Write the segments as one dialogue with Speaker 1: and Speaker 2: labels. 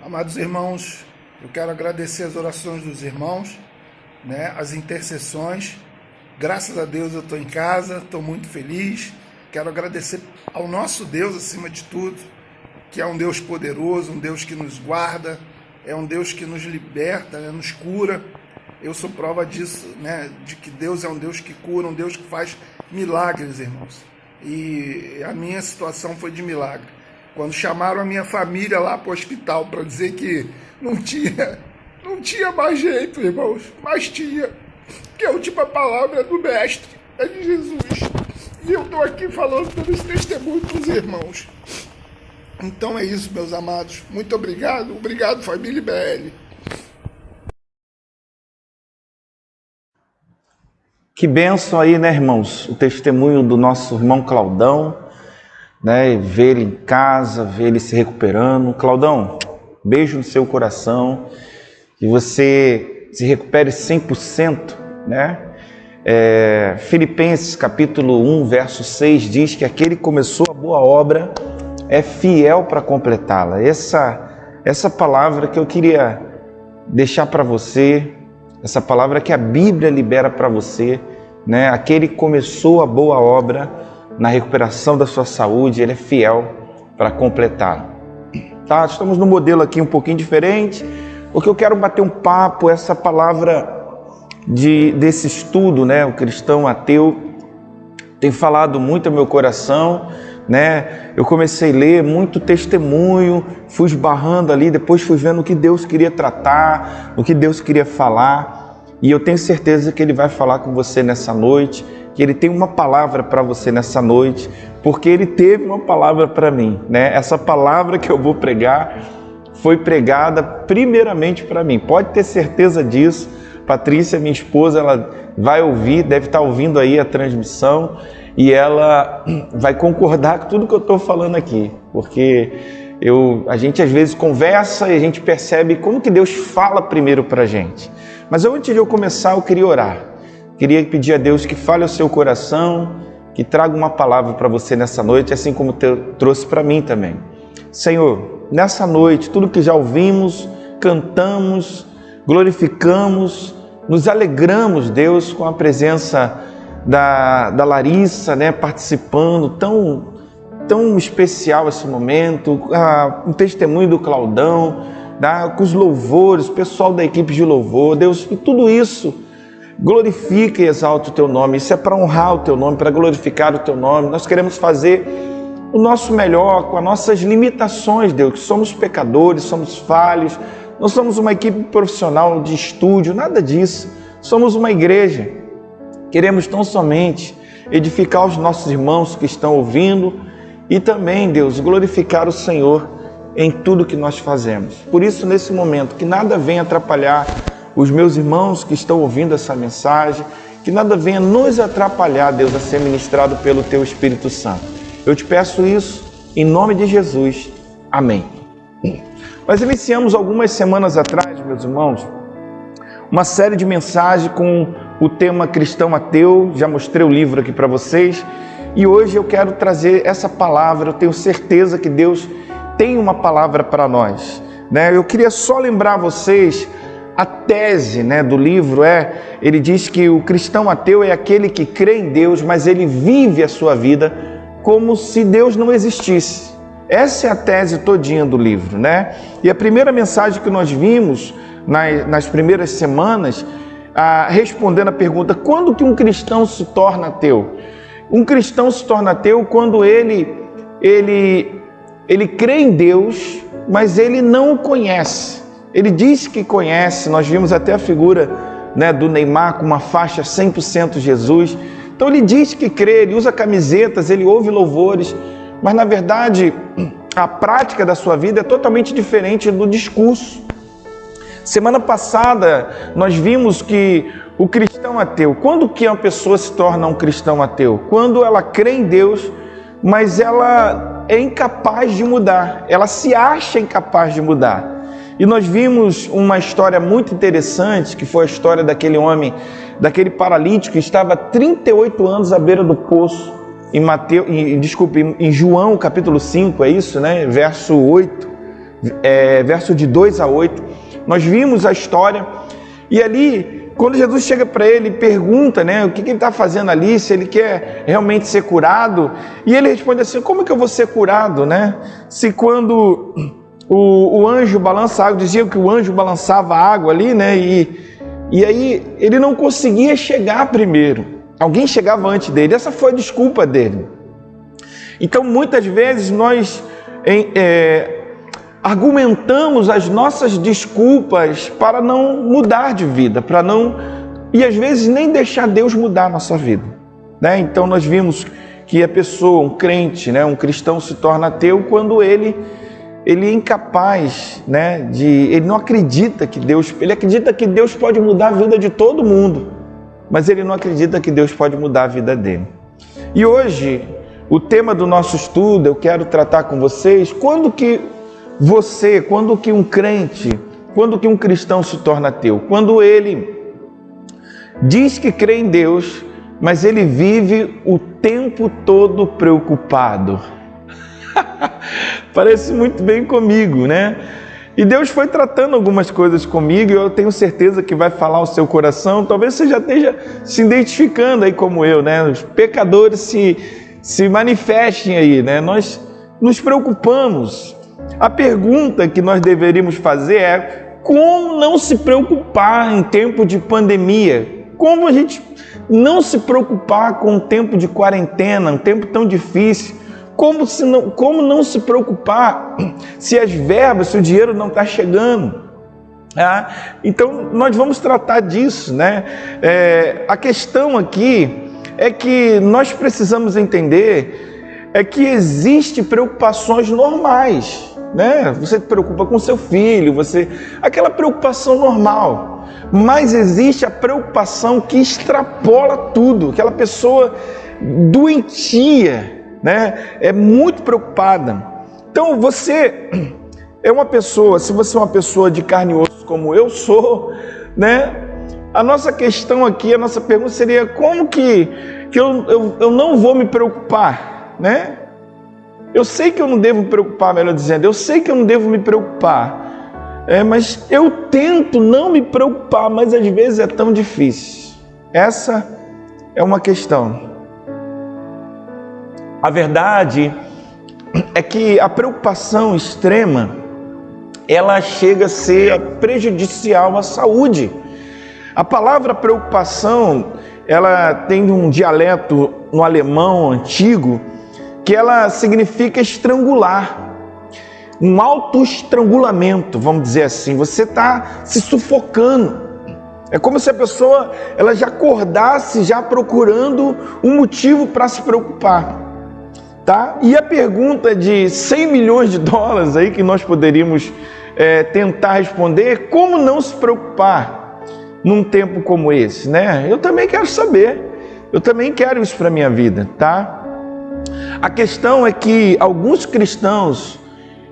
Speaker 1: Amados irmãos, eu quero agradecer as orações dos irmãos, as intercessões. Graças a Deus eu estou em casa, estou muito feliz. Quero agradecer ao nosso Deus acima de tudo, que é um Deus poderoso, um Deus que nos guarda, é um Deus que nos liberta, nos cura. Eu sou prova disso, de que Deus é um Deus que cura, um Deus que faz milagres, irmãos. E a minha situação foi de milagre. Quando chamaram a minha família lá para o hospital para dizer que não tinha mais jeito, irmãos, mas tinha, que a última palavra é do Mestre, é de Jesus. E eu estou aqui falando pelos testemunhos dos irmãos. Então é isso, meus amados. Muito obrigado. Obrigado, família IBL.
Speaker 2: Que bênção aí, irmãos? O testemunho do nosso irmão Claudão, ver ele em casa, ver ele se recuperando. Claudão, beijo no seu coração, que você se recupere 100%, Filipenses capítulo 1, verso 6 diz que aquele que começou a boa obra é fiel para completá-la. Essa palavra que eu queria deixar para você, essa palavra que a Bíblia libera para você, aquele que começou a boa obra na recuperação da sua saúde, ele é fiel para completá-la. Tá? Estamos num modelo aqui um pouquinho diferente, porque eu quero bater um papo, essa palavra desse estudo, o cristão ateu, tem falado muito ao meu coração, Eu comecei a ler muito testemunho, fui esbarrando ali, depois fui vendo o que Deus queria tratar, o que Deus queria falar, e eu tenho certeza que Ele vai falar com você nessa noite, que Ele tem uma palavra para você nessa noite, porque Ele teve uma palavra para mim, Essa palavra que eu vou pregar foi pregada primeiramente para mim, pode ter certeza disso. Patrícia, minha esposa, ela vai ouvir, deve estar ouvindo aí a transmissão, e ela vai concordar com tudo que eu estou falando aqui, porque a gente às vezes conversa e a gente percebe como que Deus fala primeiro para a gente. Mas antes de eu começar, eu queria orar. Queria pedir a Deus que fale ao seu coração, que traga uma palavra para você nessa noite, assim como trouxe para mim também. Senhor, nessa noite, tudo que já ouvimos, cantamos, glorificamos, nos alegramos, Deus, com a presença da Larissa, participando, tão especial esse momento, um testemunho do Claudão, com os louvores, o pessoal da equipe de louvor, Deus, e tudo isso glorifica e exalta o Teu nome. Isso é para honrar o Teu nome, para glorificar o Teu nome. Nós queremos fazer o nosso melhor com as nossas limitações, Deus, que somos pecadores, somos falhos, não somos uma equipe profissional de estúdio, nada disso. Somos uma igreja. Queremos tão somente edificar os nossos irmãos que estão ouvindo e também, Deus, glorificar o Senhor em tudo que nós fazemos. Por isso, nesse momento, que nada venha atrapalhar os meus irmãos que estão ouvindo essa mensagem, que nada venha nos atrapalhar, Deus, a ser ministrado pelo Teu Espírito Santo. Eu te peço isso em nome de Jesus. Amém. Nós iniciamos algumas semanas atrás, meus irmãos, uma série de mensagens com o tema cristão ateu. Já mostrei o livro aqui para vocês e hoje eu quero trazer essa palavra. Eu tenho certeza que Deus tem uma palavra para nós, Eu queria só lembrar vocês a tese, do livro ele diz que o cristão ateu é aquele que crê em Deus, mas ele vive a sua vida como se Deus não existisse. Essa é a tese todinha do livro, E a primeira mensagem que nós vimos nas primeiras semanas, respondendo a pergunta, quando que um cristão se torna ateu? Um cristão se torna ateu quando ele crê em Deus, mas ele não o conhece. Ele diz que conhece, nós vimos até a figura do Neymar com uma faixa 100% Jesus. Então ele diz que crê, ele usa camisetas, ele ouve louvores, mas na verdade a prática da sua vida é totalmente diferente do discurso. Semana passada nós vimos que o cristão ateu, quando que uma pessoa se torna um cristão ateu? Quando ela crê em Deus, mas ela é incapaz de mudar, ela se acha incapaz de mudar. E nós vimos uma história muito interessante, que foi a história daquele homem, daquele paralítico que estava há 38 anos à beira do poço, em João capítulo 5, é isso, verso 8. verso de 2 a 8, nós vimos a história, e ali, quando Jesus chega para ele e pergunta, né, o que ele está fazendo ali, se ele quer realmente ser curado, e ele responde assim: como que eu vou ser curado, né? Se quando o anjo balança a água, diziam que o anjo balançava a água ali, né, e aí ele não conseguia chegar primeiro, alguém chegava antes dele, essa foi a desculpa dele. Então muitas vezes nós argumentamos as nossas desculpas para não mudar de vida, e às vezes nem deixar Deus mudar a nossa vida, né? Então nós vimos que a pessoa, um crente, né, um cristão se torna ateu quando ele é incapaz, né, ele não acredita que ele acredita que Deus pode mudar a vida de todo mundo, mas ele não acredita que Deus pode mudar a vida dele. E hoje, o tema do nosso estudo, eu quero tratar com vocês, quando que um crente, quando que um cristão se torna ateu? Quando ele diz que crê em Deus, mas ele vive o tempo todo preocupado. Parece muito bem comigo, né? E Deus foi tratando algumas coisas comigo, e eu tenho certeza que vai falar ao seu coração. Talvez você já esteja se identificando aí como eu, né? Os pecadores se manifestem aí, né? Nós nos preocupamos. A pergunta que nós deveríamos fazer é: como não se preocupar em tempo de pandemia? Como a gente não se preocupar com um tempo de quarentena, um tempo tão difícil? Como não se preocupar se as verbas, se o dinheiro não está chegando? Então nós vamos tratar disso, né? A questão aqui é que nós precisamos entender que existem preocupações normais, né? Você se preocupa com seu filho, aquela preocupação normal, mas existe a preocupação que extrapola tudo, aquela pessoa doentia, né? É muito preocupada. Então você é uma pessoa, se você é uma pessoa de carne e osso como eu sou, né? A nossa questão aqui, a nossa pergunta seria: como que eu não vou me preocupar, né? Eu sei que eu não devo me preocupar, melhor dizendo, eu sei que eu não devo me preocupar, mas eu tento não me preocupar, mas às vezes é tão difícil. Essa é uma questão. A verdade é que a preocupação extrema, ela chega a ser prejudicial à saúde. A palavra preocupação, ela tem um dialeto no alemão antigo, que ela significa estrangular, um autoestrangulamento, vamos dizer assim. Você está se sufocando. É como se a pessoa ela já acordasse já procurando um motivo para se preocupar. Tá? E a pergunta de 100 milhões de dólares aí que nós poderíamos tentar responder: como não se preocupar num tempo como esse, né? Eu também quero saber, eu também quero isso para a minha vida, tá? A questão é que alguns cristãos,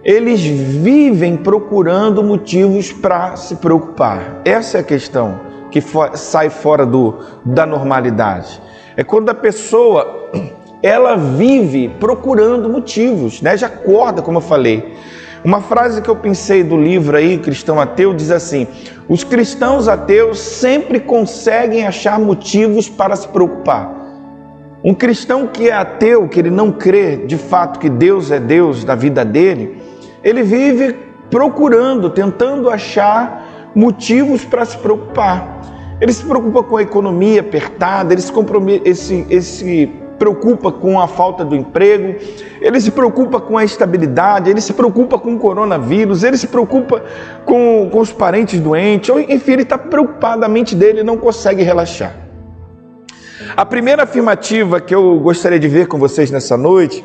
Speaker 2: eles vivem procurando motivos para se preocupar. Essa é a questão que sai fora da normalidade. É quando a pessoa ela vive procurando motivos, né? Já acorda, como eu falei. Uma frase que eu pensei do livro aí, Cristão Ateu, diz assim: os cristãos ateus sempre conseguem achar motivos para se preocupar. Um cristão que é ateu, que ele não crê de fato que Deus é Deus da vida dele, ele vive procurando, tentando achar motivos para se preocupar. Ele se preocupa com a economia apertada, ele se preocupa com a falta do emprego, ele se preocupa com a estabilidade, ele se preocupa com o coronavírus, ele se preocupa com os parentes doentes, ou enfim, ele está preocupado, a mente dele não consegue relaxar. A primeira afirmativa que eu gostaria de ver com vocês nessa noite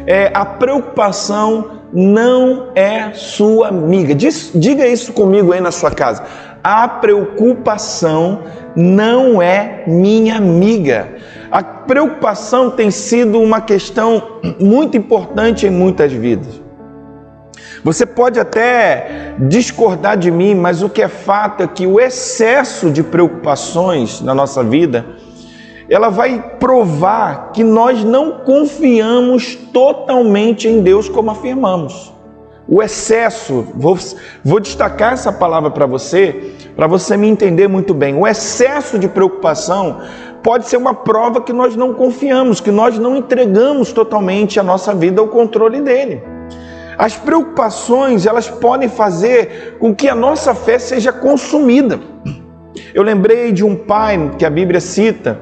Speaker 2: é: a preocupação não é sua amiga. Diga isso comigo aí na sua casa. A preocupação não é minha amiga. A preocupação tem sido uma questão muito importante em muitas vidas. Você pode até discordar de mim, mas o que é fato é que o excesso de preocupações na nossa vida, ela vai provar que nós não confiamos totalmente em Deus como afirmamos. o excesso, vou destacar essa palavra para você me entender muito bem. O excesso de preocupação pode ser uma prova que nós não confiamos, que nós não entregamos totalmente a nossa vida ao controle dele. As preocupações, elas podem fazer com que a nossa fé seja consumida. Eu lembrei de um pai que a Bíblia cita,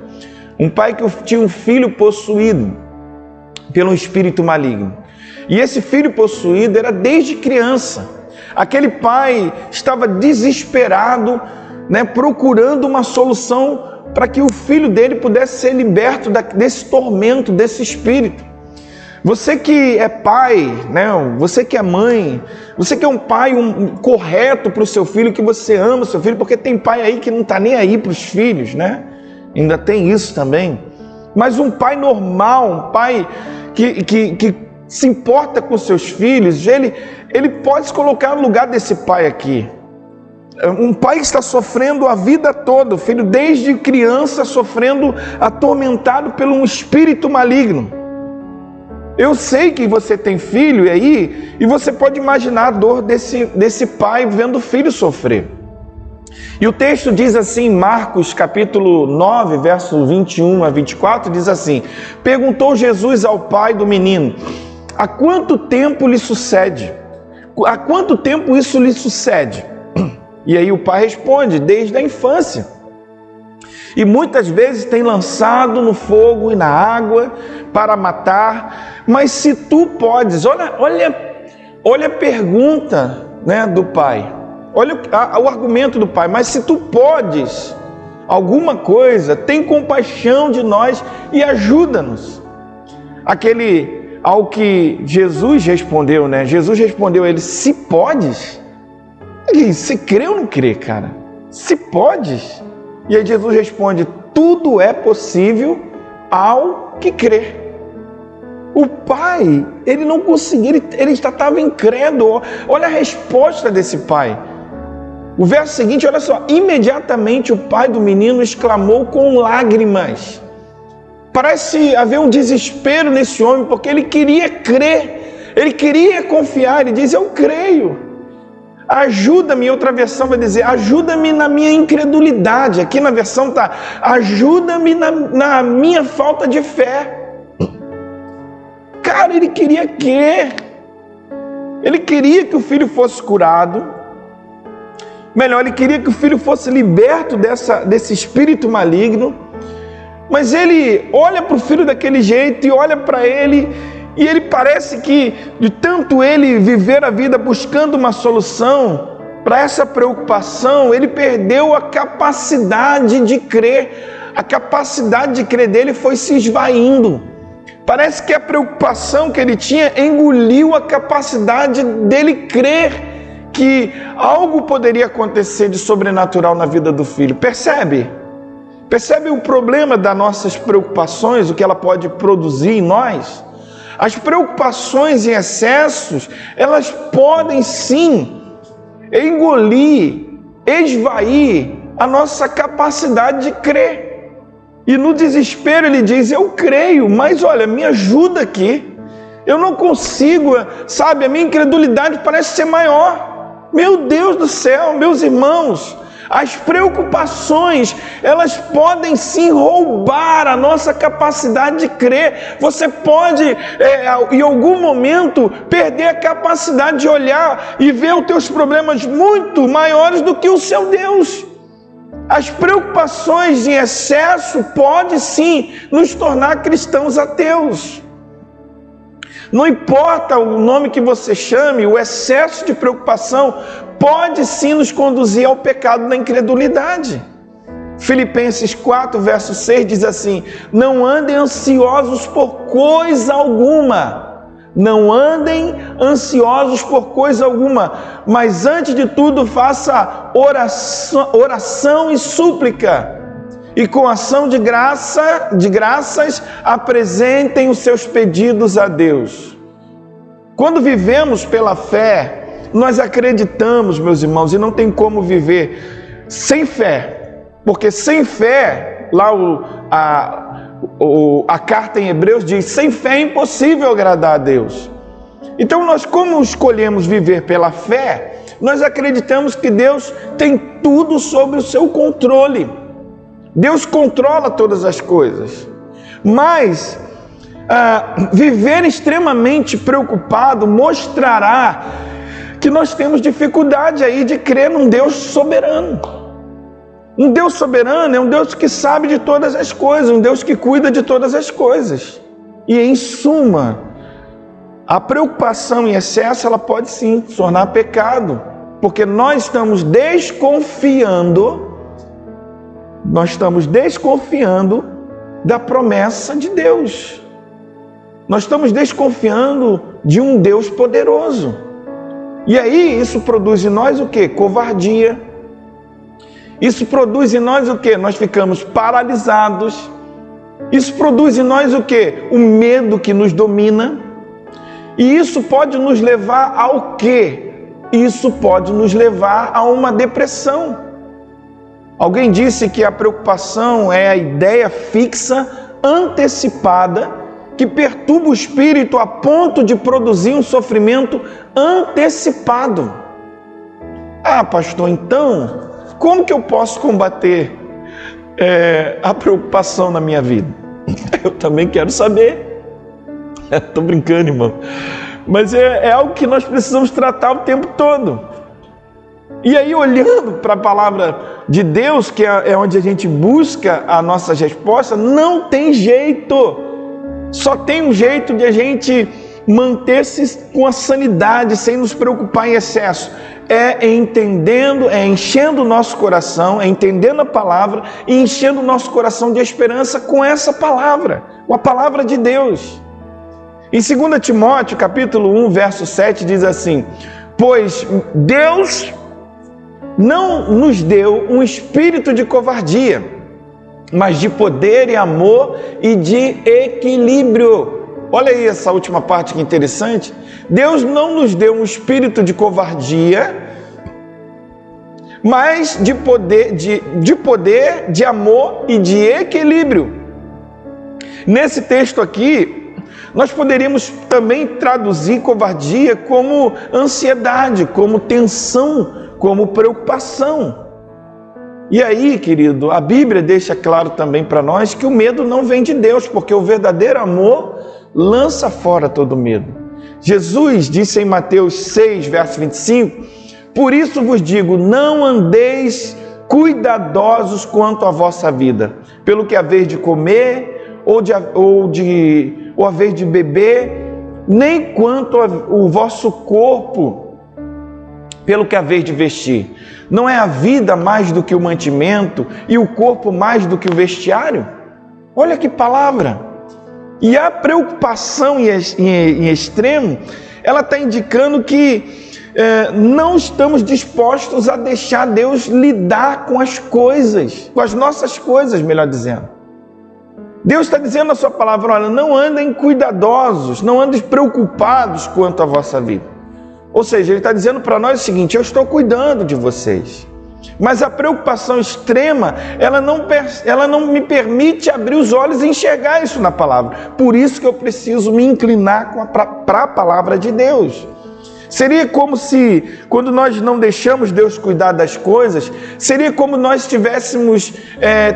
Speaker 2: um pai que tinha um filho possuído pelo espírito maligno. E esse filho possuído era desde criança. Aquele pai estava desesperado, procurando uma solução para que o filho dele pudesse ser liberto desse tormento, desse espírito. Você que é pai, você que é mãe, você que é um pai correto para o seu filho, que você ama o seu filho, porque tem pai aí que não está nem aí para os filhos, Ainda tem isso também. Mas um pai normal, um pai que se importa com seus filhos, ele pode se colocar no lugar desse pai aqui. Um pai que está sofrendo a vida toda, o filho desde criança sofrendo, atormentado por um espírito maligno. Eu sei que você tem filho aí, e você pode imaginar a dor desse pai vendo o filho sofrer. E o texto diz assim, Marcos capítulo 9, verso 21 a 24, diz assim: perguntou Jesus ao pai do menino: há quanto tempo lhe sucede? Há quanto tempo isso lhe sucede? E aí o pai responde: desde a infância. E muitas vezes tem lançado no fogo e na água para matar. Mas se tu podes, olha a pergunta, do pai. Olha o argumento do pai. Mas se tu podes alguma coisa, tem compaixão de nós e ajuda-nos. Ao que Jesus respondeu, Jesus respondeu a ele: se podes? Você crê ou não crê, cara? Se podes? E aí Jesus responde: tudo é possível ao que crê. O pai, ele não conseguia, ele estava incrédulo. Olha a resposta desse pai. O verso seguinte, olha só: imediatamente o pai do menino exclamou com lágrimas. Parece haver um desespero nesse homem, porque ele queria crer, ele queria confiar. Ele diz: eu creio. Ajuda-me. Outra versão vai dizer: ajuda-me na minha incredulidade. Aqui na versão está: ajuda-me na minha falta de fé. Cara, ele queria crer. Ele queria que o filho fosse curado. Melhor, ele queria que o filho fosse liberto desse espírito maligno. Mas ele olha para o filho daquele jeito e olha para ele, e ele parece que, de tanto ele viver a vida buscando uma solução para essa preocupação, ele perdeu a capacidade de crer. A capacidade de crer dele foi se esvaindo. Parece que a preocupação que ele tinha engoliu a capacidade dele crer que algo poderia acontecer de sobrenatural na vida do filho. Percebe? Percebe o problema das nossas preocupações, o que ela pode produzir em nós? As preocupações em excessos, elas podem sim engolir, esvair a nossa capacidade de crer. E no desespero ele diz: eu creio, mas olha, me ajuda aqui. Eu não consigo, a minha incredulidade parece ser maior. Meu Deus do céu, meus irmãos, as preocupações, elas podem sim roubar a nossa capacidade de crer. Você pode, em algum momento, perder a capacidade de olhar e ver os teus problemas muito maiores do que o seu Deus. As preocupações em excesso podem sim nos tornar cristãos ateus. Não importa o nome que você chame, o excesso de preocupação pode sim nos conduzir ao pecado da incredulidade. Filipenses 4, verso 6 diz assim: não andem ansiosos por coisa alguma. Não andem ansiosos por coisa alguma, mas antes de tudo faça oração e súplica. E com ação de graças, apresentem os seus pedidos a Deus. Quando vivemos pela fé, nós acreditamos, meus irmãos, e não tem como viver sem fé. Porque sem fé, lá a carta em Hebreus diz: sem fé é impossível agradar a Deus. Então nós, como escolhemos viver pela fé, nós acreditamos que Deus tem tudo sob o seu controle. Deus controla todas as coisas. Mas viver extremamente preocupado mostrará que nós temos dificuldade aí de crer num Deus soberano. Um Deus soberano é um Deus que sabe de todas as coisas, um Deus que cuida de todas as coisas. E em suma, a preocupação em excesso, ela pode sim se tornar pecado, porque nós estamos desconfiando da promessa de Deus. Nós estamos desconfiando de um Deus poderoso. E aí isso produz em nós o quê? Covardia. Isso produz em nós o quê? Nós ficamos paralisados. Isso produz em nós o quê? O medo que nos domina. E isso pode nos levar ao quê? Isso pode nos levar a uma depressão. Alguém disse que a preocupação é a ideia fixa, antecipada, que perturba o espírito a ponto de produzir um sofrimento antecipado. Ah, pastor, então, como que eu posso combater a preocupação na minha vida? Eu também quero saber. Estou brincando, irmão. Mas é algo que nós precisamos tratar o tempo todo. E aí, olhando para a palavra de Deus, que é onde a gente busca as nossas respostas, não tem jeito. Só tem um jeito de a gente manter-se com a sanidade, sem nos preocupar em excesso. É entendendo, é enchendo o nosso coração, é entendendo a palavra e enchendo o nosso coração de esperança com essa palavra, com a palavra de Deus. Em 2 Timóteo, capítulo 1, verso 7, diz assim: pois Deus não nos deu um espírito de covardia, mas de poder e amor e de equilíbrio. Olha aí essa última parte que interessante. Deus não nos deu um espírito de covardia, mas de poder, de amor e de equilíbrio. Nesse texto aqui, nós poderíamos também traduzir covardia como ansiedade, como tensão, como preocupação. E aí, querido, a Bíblia deixa claro também para nós que o medo não vem de Deus, porque o verdadeiro amor lança fora todo medo. Jesus disse em Mateus 6, verso 25: por isso vos digo, não andeis cuidadosos quanto à vossa vida, pelo que haveis de comer, ou haveis de beber, nem quanto ao vosso corpo, pelo que haveis de vestir. Não é a vida mais do que o mantimento e o corpo mais do que o vestiário? Olha que palavra! E a preocupação em extremo, ela está indicando que não estamos dispostos a deixar Deus lidar com as coisas, com as nossas coisas, melhor dizendo. Deus está dizendo na sua palavra: olha, não andem cuidadosos, não andem preocupados quanto à vossa vida. Ou seja, Ele está dizendo para nós o seguinte: eu estou cuidando de vocês. Mas a preocupação extrema, ela não me permite abrir os olhos e enxergar isso na palavra. Por isso que eu preciso me inclinar para a palavra de Deus. Seria como se, quando nós não deixamos Deus cuidar das coisas, seria como nós estivéssemos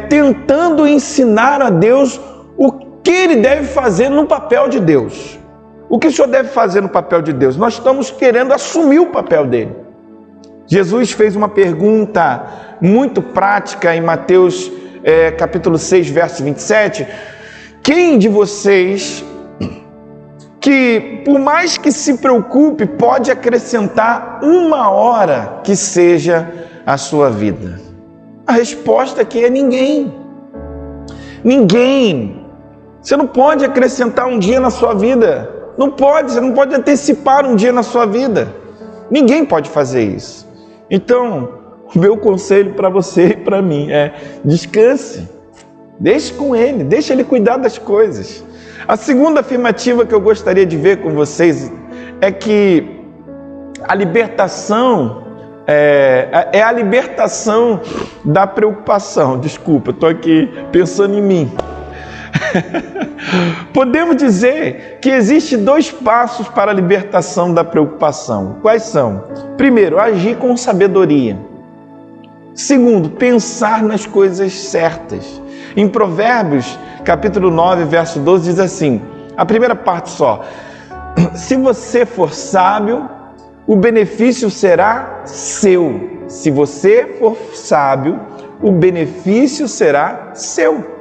Speaker 2: tentando ensinar a Deus o que Ele deve fazer no papel de Deus. O que o Senhor deve fazer no papel de Deus? Nós estamos querendo assumir o papel dele. Jesus fez uma pergunta muito prática em Mateus capítulo 6, verso 27. Quem de vocês, que por mais que se preocupe, pode acrescentar 1 hora que seja a sua vida? A resposta aqui é ninguém. Ninguém. Você não pode acrescentar um dia na sua vida. Não pode, você não pode antecipar um dia na sua vida. Ninguém pode fazer isso. Então, o meu conselho para você e para mim é: descanse, deixe com Ele, deixe Ele cuidar das coisas. A segunda afirmativa que eu gostaria de ver com vocês é que a libertação é a libertação da preocupação. Desculpa, estou aqui pensando em mim. Podemos dizer que existem 2 passos para a libertação da preocupação. Quais são? Primeiro, agir com sabedoria. Segundo, pensar nas coisas certas. Em Provérbios, capítulo 9, verso 12, diz assim, a primeira parte só: se você for sábio, o benefício será seu. Se você for sábio, o benefício será seu.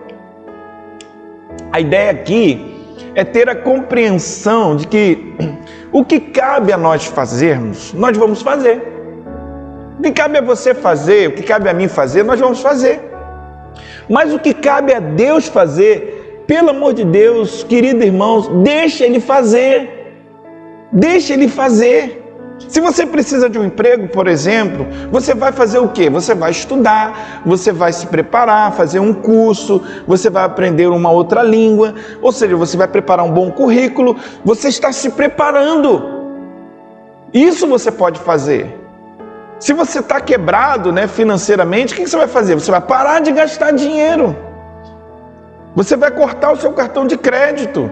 Speaker 2: A ideia aqui é ter a compreensão de que o que cabe a nós fazermos, nós vamos fazer. O que cabe a você fazer, o que cabe a mim fazer, nós vamos fazer. Mas o que cabe a Deus fazer, pelo amor de Deus, queridos irmãos, deixa Ele fazer. Deixa Ele fazer. Se você precisa de um emprego, por exemplo, você vai fazer o quê? Você vai estudar, você vai se preparar, fazer um curso, você vai aprender uma outra língua, ou seja, você vai preparar um bom currículo, você está se preparando. Isso você pode fazer. Se você está quebrado, financeiramente, o que você vai fazer? Você vai parar de gastar dinheiro. Você vai cortar o seu cartão de crédito.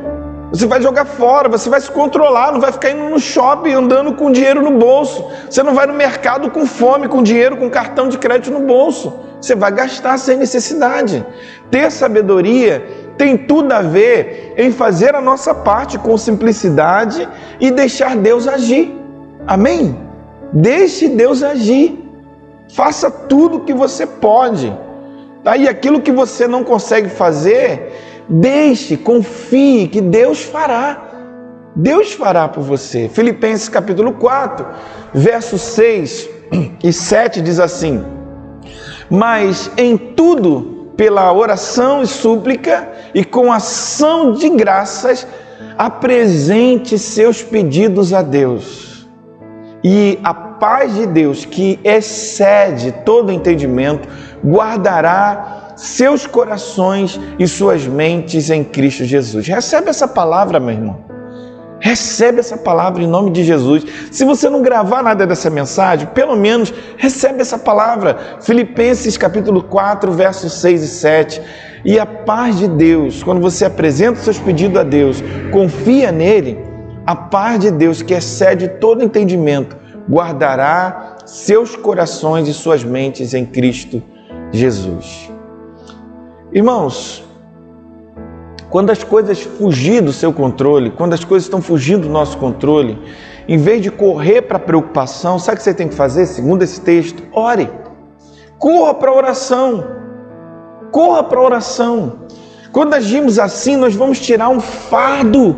Speaker 2: Você vai jogar fora, você vai se controlar, não vai ficar indo no shopping andando com dinheiro no bolso. Você não vai no mercado com fome, com dinheiro, com cartão de crédito no bolso. Você vai gastar sem necessidade. Ter sabedoria tem tudo a ver em fazer a nossa parte com simplicidade e deixar Deus agir. Amém? Deixe Deus agir. Faça tudo o que você pode. E aquilo que você não consegue fazer, deixe, confie que Deus fará. Deus fará por você. Filipenses capítulo 4, versos 6 e 7 diz assim: mas em tudo, pela oração e súplica e com ação de graças, apresente seus pedidos a Deus. E a paz de Deus, que excede todo entendimento, guardará seus corações e suas mentes em Cristo Jesus. Recebe essa palavra, meu irmão. Recebe essa palavra em nome de Jesus. Se você não gravar nada dessa mensagem, pelo menos recebe essa palavra. Filipenses capítulo 4, versos 6 e 7. E a paz de Deus, quando você apresenta os seus pedidos a Deus, confia nele, a paz de Deus, que excede todo entendimento, guardará seus corações e suas mentes em Cristo Jesus. Irmãos, quando as coisas fugirem do seu controle, quando as coisas estão fugindo do nosso controle, em vez de correr para a preocupação, sabe o que você tem que fazer? Segundo esse texto, ore. Corra para a oração. Corra para a oração. Quando agimos assim, nós vamos tirar um fardo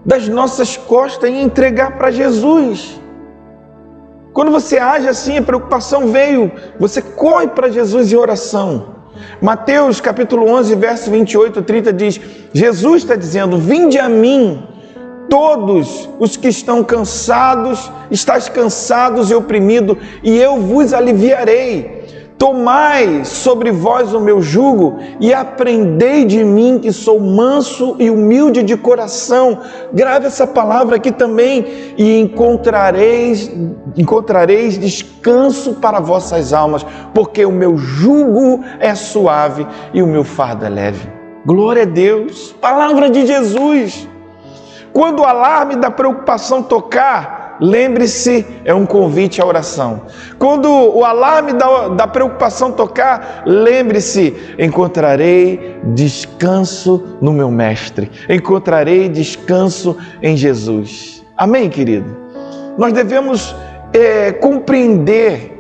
Speaker 2: das nossas costas e entregar para Jesus. Quando você age assim, a preocupação veio, você corre para Jesus em oração. Mateus capítulo 11, verso 28 e 30 diz, Jesus está dizendo, vinde a mim, todos os que estão cansados, estáis cansados e oprimidos, e eu vos aliviarei. Tomai sobre vós o meu jugo e aprendei de mim, que sou manso e humilde de coração. Grave essa palavra aqui também. E encontrareis descanso para vossas almas, porque o meu jugo é suave e o meu fardo é leve. Glória a Deus. Palavra de Jesus. Quando o alarme da preocupação tocar, lembre-se, é um convite à oração. Quando o alarme da preocupação tocar, lembre-se, encontrarei descanso no meu Mestre. Encontrarei descanso em Jesus. Amém, querido? Nós devemos compreender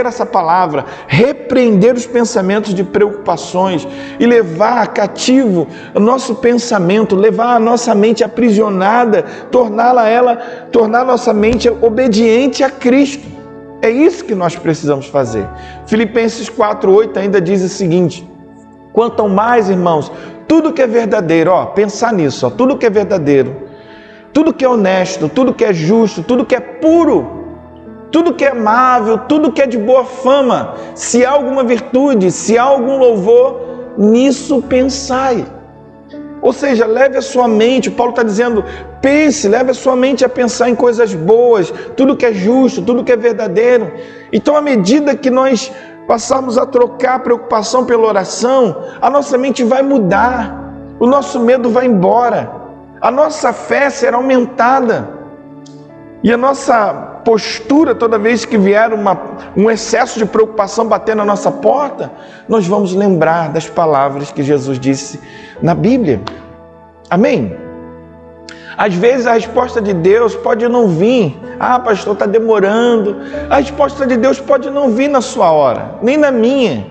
Speaker 2: essa palavra, repreender os pensamentos de preocupações e levar cativo o nosso pensamento, levar a nossa mente aprisionada, tornar nossa mente obediente a Cristo. É isso que nós precisamos fazer. Filipenses 4:8 ainda diz o seguinte, quanto ao mais, irmãos, tudo que é verdadeiro, pensar nisso, tudo que é verdadeiro, tudo que é honesto, tudo que é justo, tudo que é puro, tudo que é amável, tudo que é de boa fama, se há alguma virtude, se há algum louvor, nisso pensai. Ou seja, leve a sua mente, Paulo está dizendo, leve a sua mente a pensar em coisas boas, tudo que é justo, tudo que é verdadeiro. Então, à medida que nós passarmos a trocar a preocupação pela oração, a nossa mente vai mudar, o nosso medo vai embora, a nossa fé será aumentada. E a nossa postura, toda vez que vier um excesso de preocupação bater na nossa porta, nós vamos lembrar das palavras que Jesus disse na Bíblia. Amém? Às vezes a resposta de Deus pode não vir. Ah, pastor, está demorando. A resposta de Deus pode não vir na sua hora, nem na minha.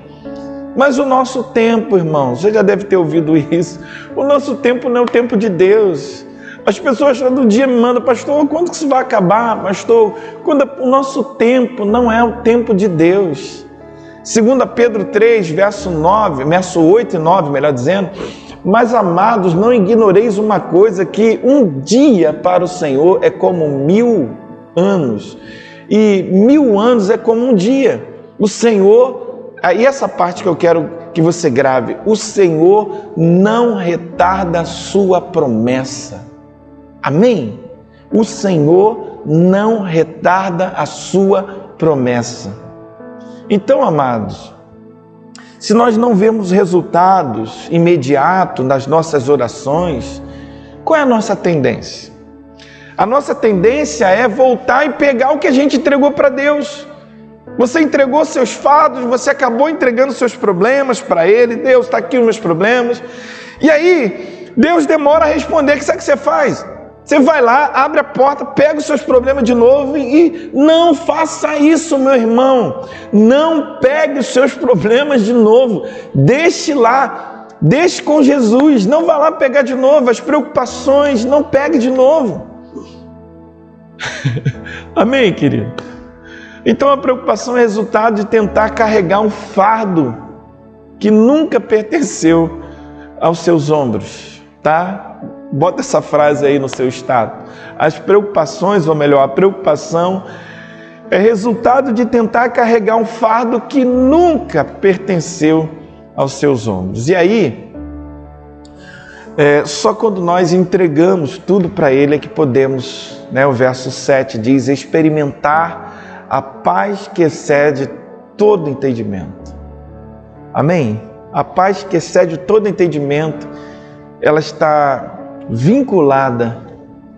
Speaker 2: Mas o nosso tempo, irmãos, você já deve ter ouvido isso. O nosso tempo não é o tempo de Deus. As pessoas todo dia me mandam, pastor, quando que isso vai acabar, pastor? O nosso tempo não é o tempo de Deus. 2 Pedro 3, verso 8 e 9, melhor dizendo, mas amados, não ignoreis uma coisa, que um dia para o Senhor é como 1000 anos, e 1000 anos é como um dia. O Senhor, aí essa parte que eu quero que você grave, o Senhor não retarda a sua promessa. Amém? O Senhor não retarda a sua promessa. Então, amados, se nós não vemos resultados imediatos nas nossas orações, qual é a nossa tendência? A nossa tendência é voltar e pegar o que a gente entregou para Deus. Você entregou seus fardos, você acabou entregando seus problemas para Ele. Deus, está aqui os meus problemas. E aí, Deus demora a responder. O que você faz? Você vai lá, abre a porta, pega os seus problemas de novo e não faça isso, meu irmão. Não pegue os seus problemas de novo. Deixe lá, deixe com Jesus. Não vá lá pegar de novo as preocupações, não pegue de novo. Amém, querido? Então a preocupação é resultado de tentar carregar um fardo que nunca pertenceu aos seus ombros, tá? Bota essa frase aí no seu estado. As preocupações, ou melhor, a preocupação é resultado de tentar carregar um fardo que nunca pertenceu aos seus ombros. E aí, só quando nós entregamos tudo para Ele é que podemos, o verso 7 diz, experimentar a paz que excede todo entendimento. Amém? A paz que excede todo entendimento, ela está vinculada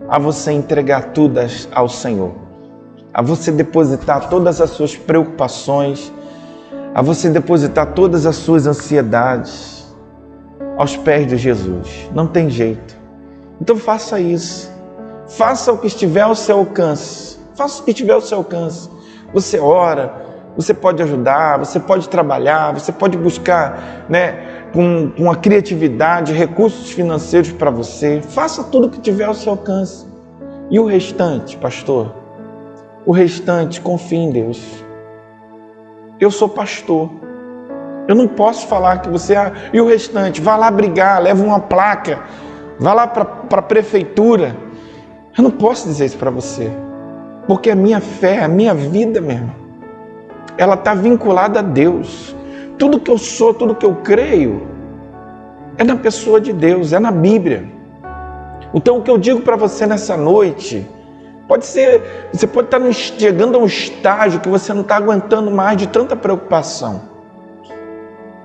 Speaker 2: a você entregar tudo ao Senhor, a você depositar todas as suas preocupações, a você depositar todas as suas ansiedades aos pés de Jesus. Não tem jeito. Então faça isso. Faça o que estiver ao seu alcance. Faça o que estiver ao seu alcance. Você ora, você pode ajudar, você pode trabalhar, você pode buscar, com a criatividade, recursos financeiros para você. Faça tudo o que tiver ao seu alcance. E o restante, pastor? O restante, confie em Deus. Eu sou pastor. Eu não posso falar que você... E o restante? Vá lá brigar, leva uma placa, vá lá para a prefeitura. Eu não posso dizer isso para você. Porque a minha fé, a minha vida, meu irmão, ela está vinculada a Deus. Tudo que eu sou, tudo que eu creio, é na pessoa de Deus, é na Bíblia. Então o que eu digo para você nessa noite, você pode estar chegando a um estágio que você não está aguentando mais de tanta preocupação.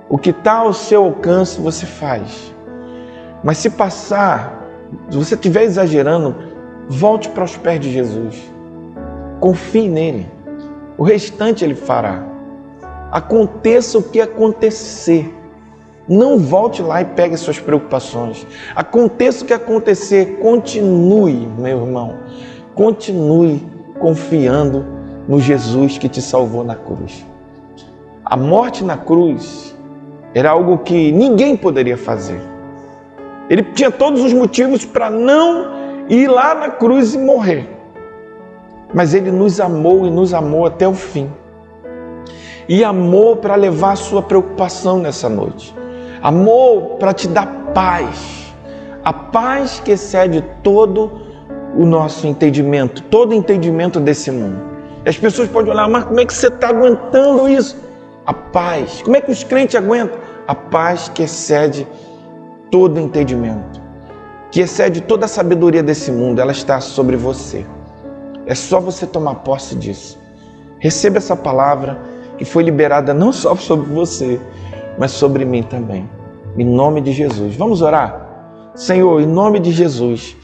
Speaker 2: O que está ao seu alcance você faz. Mas se passar, se você estiver exagerando, volte para os pés de Jesus. Confie nele. O restante Ele fará. Aconteça o que acontecer. Não volte lá e pegue as suas preocupações. Aconteça o que acontecer, continue, meu irmão. Continue confiando no Jesus que te salvou na cruz. A morte na cruz era algo que ninguém poderia fazer. Ele tinha todos os motivos para não ir lá na cruz e morrer. Mas Ele nos amou e nos amou até o fim. E amou para levar a sua preocupação nessa noite. Amor para te dar paz. A paz que excede todo o nosso entendimento, todo o entendimento desse mundo. E as pessoas podem olhar, mas como é que você está aguentando isso? A paz. Como é que os crentes aguentam? A paz que excede todo o entendimento, que excede toda a sabedoria desse mundo, ela está sobre você. É só você tomar posse disso. Receba essa palavra que foi liberada não só sobre você, mas sobre mim também. Em nome de Jesus. Vamos orar? Senhor, em nome de Jesus,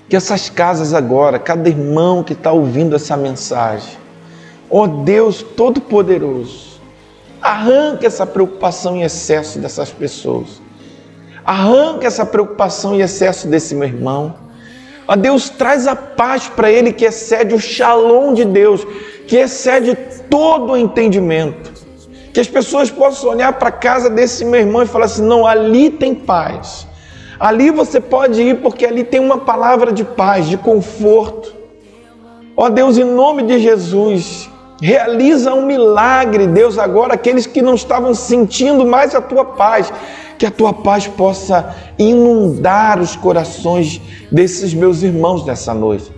Speaker 2: que essas casas agora, cada irmão que está ouvindo essa mensagem, ó Deus Todo-Poderoso, arranca essa preocupação em excesso dessas pessoas. Arranca essa preocupação em excesso desse meu irmão. Ó Deus, traz a paz para ele que excede o shalom de Deus, que excede todo o entendimento. Que as pessoas possam olhar para a casa desse meu irmão e falar assim, não, ali tem paz. Ali você pode ir porque ali tem uma palavra de paz, de conforto. Ó Deus, em nome de Jesus, realiza um milagre, Deus, agora aqueles que não estavam sentindo mais a tua paz, que a tua paz possa inundar os corações desses meus irmãos nessa noite.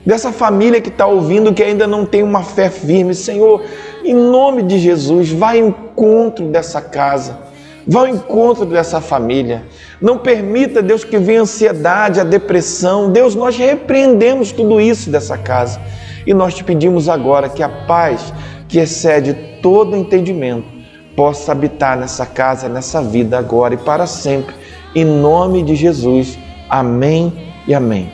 Speaker 2: Dessa família que está ouvindo, que ainda não tem uma fé firme. Senhor, em nome de Jesus, vá ao encontro dessa casa, vá ao encontro dessa família. Não permita, Deus, que venha a ansiedade, a depressão. Deus, nós repreendemos tudo isso dessa casa. E nós te pedimos agora que a paz que excede todo entendimento possa habitar nessa casa, nessa vida agora e para sempre. Em nome de Jesus. Amém e amém.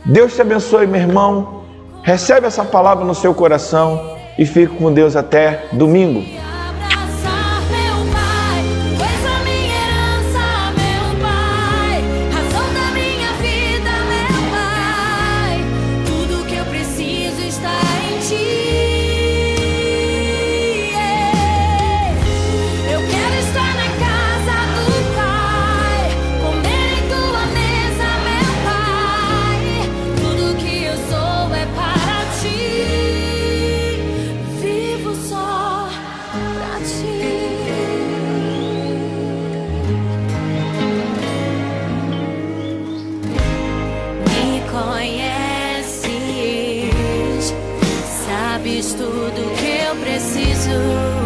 Speaker 2: Deus te abençoe, meu irmão. Recebe essa palavra no seu coração e fique com Deus até domingo.
Speaker 3: Tudo que eu preciso.